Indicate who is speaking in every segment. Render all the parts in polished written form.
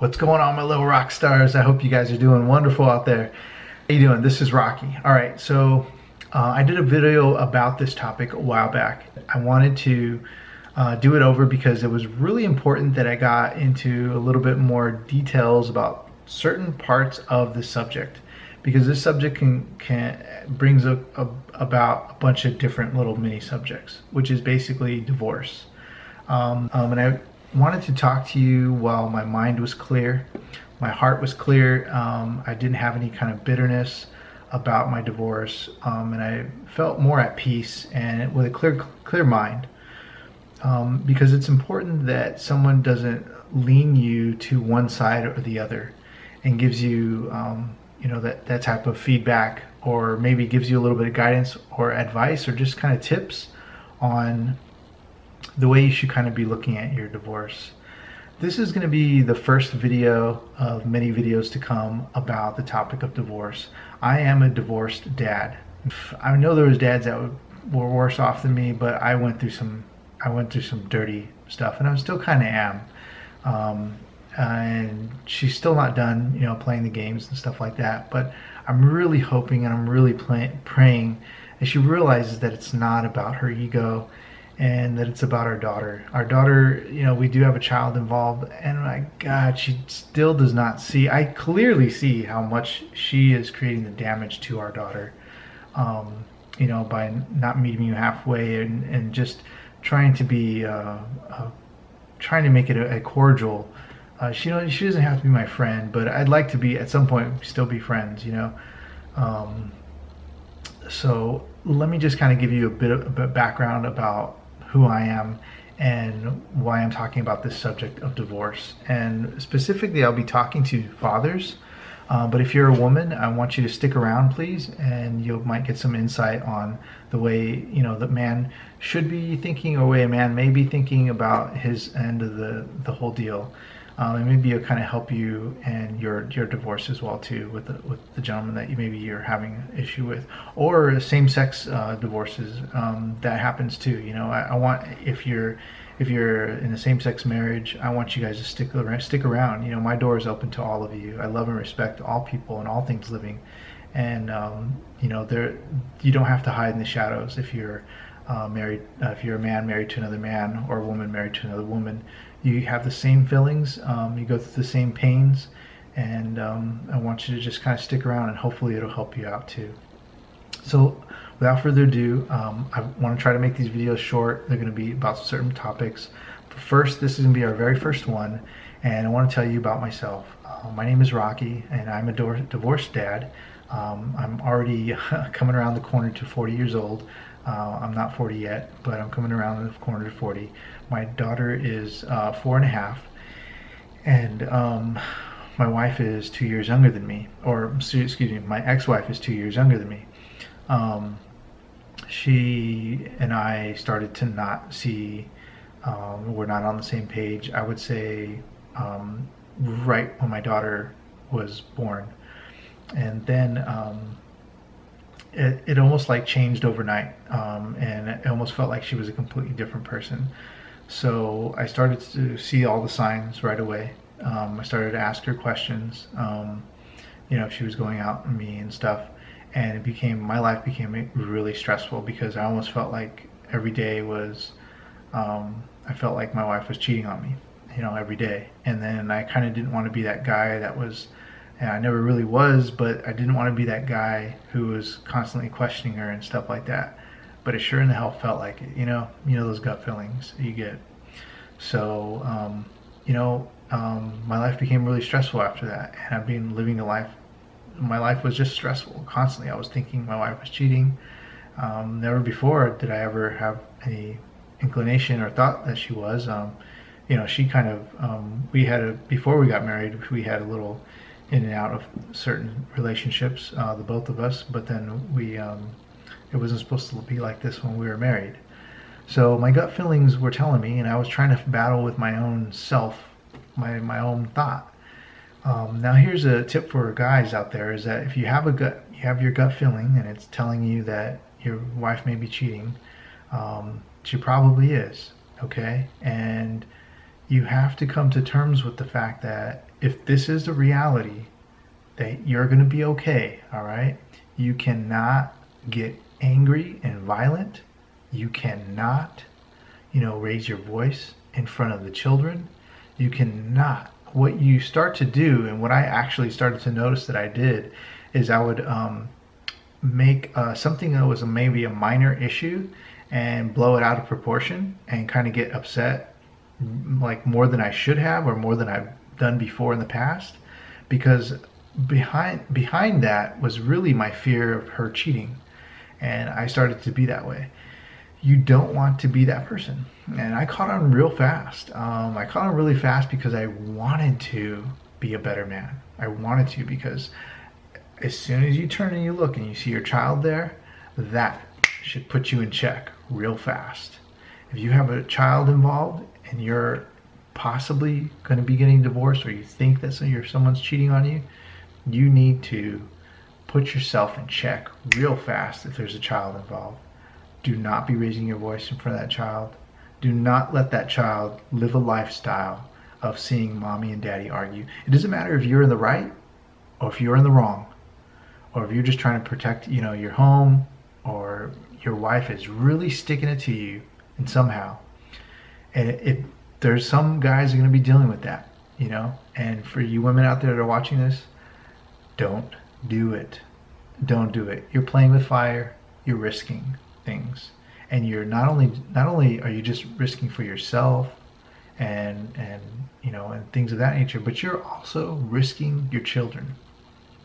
Speaker 1: What's going on, my little rock stars? I hope you guys are doing wonderful out there. How you doing? This is Rocky. All right, so I did a video about this topic a while back. I wanted to do it over because it was really important that I got into a little bit more details about certain parts of the subject, because this subject brings about a bunch of different little mini subjects, which is basically divorce. And I wanted to talk to you while my mind was clear, my heart was clear. I didn't have any kind of bitterness about my divorce, and I felt more at peace and with a clear mind, because it's important that someone doesn't lean you to one side or the other and gives you that type of feedback, or maybe gives you a little bit of guidance or advice or just kind of tips on the way you should kind of be looking at your divorce. This is going to be the first video of many videos to come about the topic of divorce. I am a divorced dad. I know there was dads that were worse off than me, but I went through some dirty stuff, and I still kind of am. And she's still not done, playing the games and stuff like that. But I'm really hoping and I'm really praying that she realizes that it's not about her ego, and that it's about our daughter. Our daughter, we do have a child involved, and my God, she still does not see. I clearly see how much she is creating the damage to our daughter, by not meeting you halfway and just trying to be, trying to make it a cordial. She doesn't have to be my friend, but I'd like to be, at some point, still be friends, So let me just kind of give you a bit of background about who I am and why I'm talking about this subject of divorce. And specifically, I'll be talking to fathers, but if you're a woman, I want you to stick around, please, and you might get some insight on the way, the man should be thinking, or way a man may be thinking about his end of the whole deal. And maybe it'll kind of help you and your divorce as well too, with the gentleman that you're having an issue with, or same-sex divorces. That happens too. I want, if you're in a same-sex marriage, I want you guys to stick around. My door is open to all of you. I love and respect all people and all things living, and you don't have to hide in the shadows if you're married. If you're a man married to another man, or a woman married to another woman, you have the same feelings, you go through the same pains, and I want you to just kind of stick around, and hopefully it'll help you out too. So without further ado, I want to try to make these videos short. They're going to be about certain topics. But first, this is going to be our very first one, and I want to tell you about myself. My name is Rocky, and I'm a divorced dad. I'm already coming around the corner to 40 years old. I'm not 40 yet, but I'm coming around the corner to 40. My daughter is 4.5, and my wife is 2 years younger than me, or excuse me, my ex-wife is 2 years younger than me. She and I started to not see, we're not on the same page, I would say, right when my daughter was born. And then it almost like changed overnight, and it almost felt like she was a completely different person. So I started to see all the signs right away. I started to ask her questions, if she was going out on me and stuff, and my life became really stressful, because I almost felt like every day was, I felt like my wife was cheating on me, every day. And then I kind of didn't want to be that guy that was, and I never really was, but I didn't want to be that guy who was constantly questioning her and stuff like that. But it sure in the hell felt like it, those gut feelings you get. So, my life became really stressful after that, and I've been living my life was just stressful constantly. I was thinking my wife was cheating. Never before did I ever have any inclination or thought that she was. She kind of, before we got married, we had a little in and out of certain relationships, the both of us, but then it wasn't supposed to be like this when we were married. So my gut feelings were telling me, and I was trying to battle with my own self, my own thought. Now here's a tip for guys out there, is that if you have your gut feeling and it's telling you that your wife may be cheating, she probably is, okay? And You have to come to terms with the fact that if this is the reality, that you're going to be okay, all right? You cannot get angry and violent. You cannot, raise your voice in front of the children. You cannot. What you start to do, and what I actually started to notice that I did, is I would make something that was maybe a minor issue and blow it out of proportion and kind of get upset like more than I should have, or more than I've done before in the past, because behind that was really my fear of her cheating, and I started to be that way. You don't want to be that person, and I caught on real fast. I caught on really fast because I wanted to be a better man. I wanted to, because as soon as you turn and you look and you see your child there, that should put you in check real fast. If you have a child involved and you're possibly going to be getting divorced, or you think that someone's cheating on you, you need to put yourself in check real fast if there's a child involved. Do not be raising your voice in front of that child. Do not let that child live a lifestyle of seeing mommy and daddy argue. It doesn't matter if you're in the right or if you're in the wrong, or if you're just trying to protect, your home, or your wife is really sticking it to you and somehow. And there's some guys are going to be dealing with that, and for you women out there that are watching this, don't do it. Don't do it. You're playing with fire. You're risking things, and you're not only are you just risking for yourself and things of that nature, but you're also risking your children.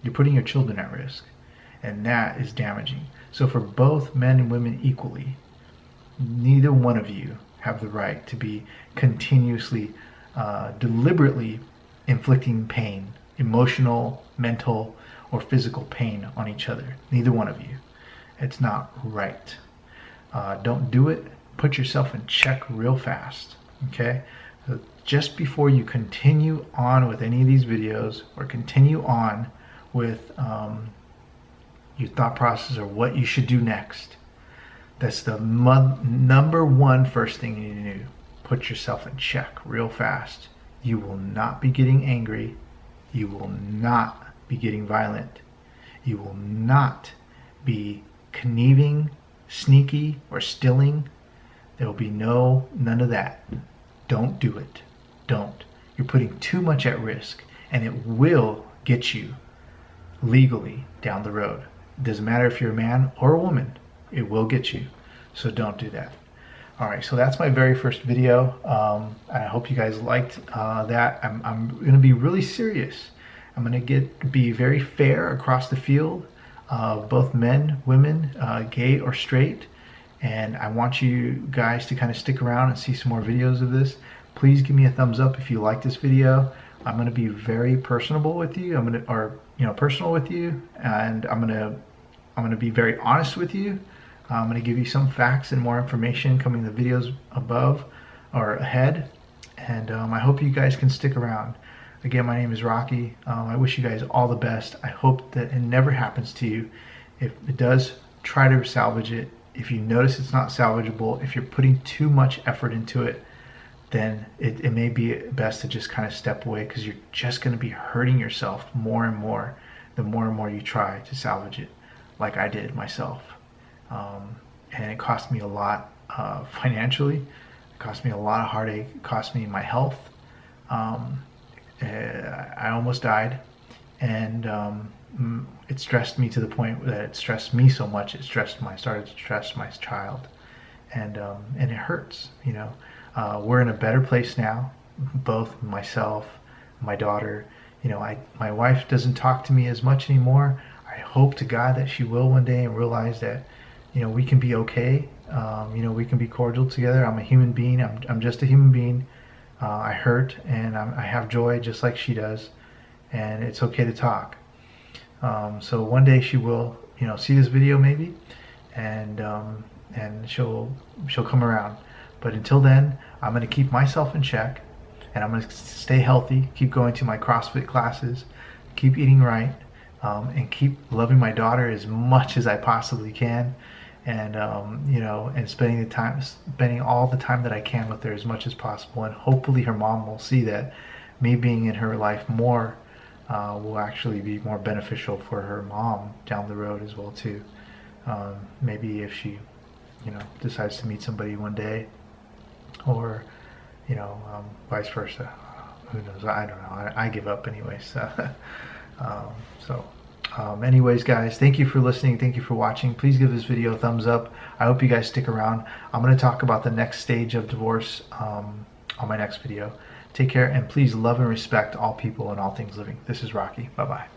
Speaker 1: You're putting your children at risk, and that is damaging. So for both men and women equally, neither one of you have the right to be continuously, deliberately inflicting pain, emotional, mental, or physical pain on each other. Neither one of you. It's not right. Don't do it. Put yourself in check real fast. Okay? So just before you continue on with any of these videos, or continue on with your thought process or what you should do next, that's the number one first thing you need to do. Put yourself in check real fast. You will not be getting angry. You will not be getting violent. You will not be conniving, sneaky, or stealing. There will be none of that. Don't do it. Don't. You're putting too much at risk, and it will get you legally down the road. It doesn't matter if you're a man or a woman. It will get you. So don't do that. All right, so that's my very first video. I hope you guys liked that. I'm going to be really serious. I'm going to be very fair across the field, both men, women, gay or straight. And I want you guys to kind of stick around and see some more videos of this. Please give me a thumbs up if you like this video. I'm going to be very personable with you. Personal with you, and I'm going to be very honest with you. I'm going to give you some facts and more information coming in the videos above or ahead. And I hope you guys can stick around. Again, my name is Rocky. I wish you guys all the best. I hope that it never happens to you. If it does, try to salvage it. If you notice it's not salvageable, if you're putting too much effort into it, then it may be best to just kind of step away, because you're just going to be hurting yourself more and more the more and more you try to salvage it, like I did myself. And it cost me a lot financially. It cost me a lot of heartache. It cost me my health. I almost died, and it stressed me to the point that it stressed me so much. It started to stress my child, and it hurts. We're in a better place now. Both myself, my daughter. My wife doesn't talk to me as much anymore. I hope to God that she will one day and realize that we can be okay. We can be cordial together. I'm a human being. I'm just a human being. I hurt, and I have joy just like she does, and it's okay to talk. So one day she will, see this video maybe, and she'll come around. But until then, I'm going to keep myself in check, and I'm going to stay healthy, keep going to my CrossFit classes, keep eating right, and keep loving my daughter as much as I possibly can. and you know, and spending all the time that I can with her as much as possible. And hopefully her mom will see that me being in her life more will actually be more beneficial for her mom down the road as well too. Maybe if she, you know, decides to meet somebody one day, or you know, vice versa. Who knows? I don't know. I give up anyways. Anyways, guys, thank you for listening. Thank you for watching. Please give this video a thumbs up. I hope you guys stick around. I'm going to talk about the next stage of divorce on my next video. Take care, and please love and respect all people and all things living. This is Rocky. Bye-bye.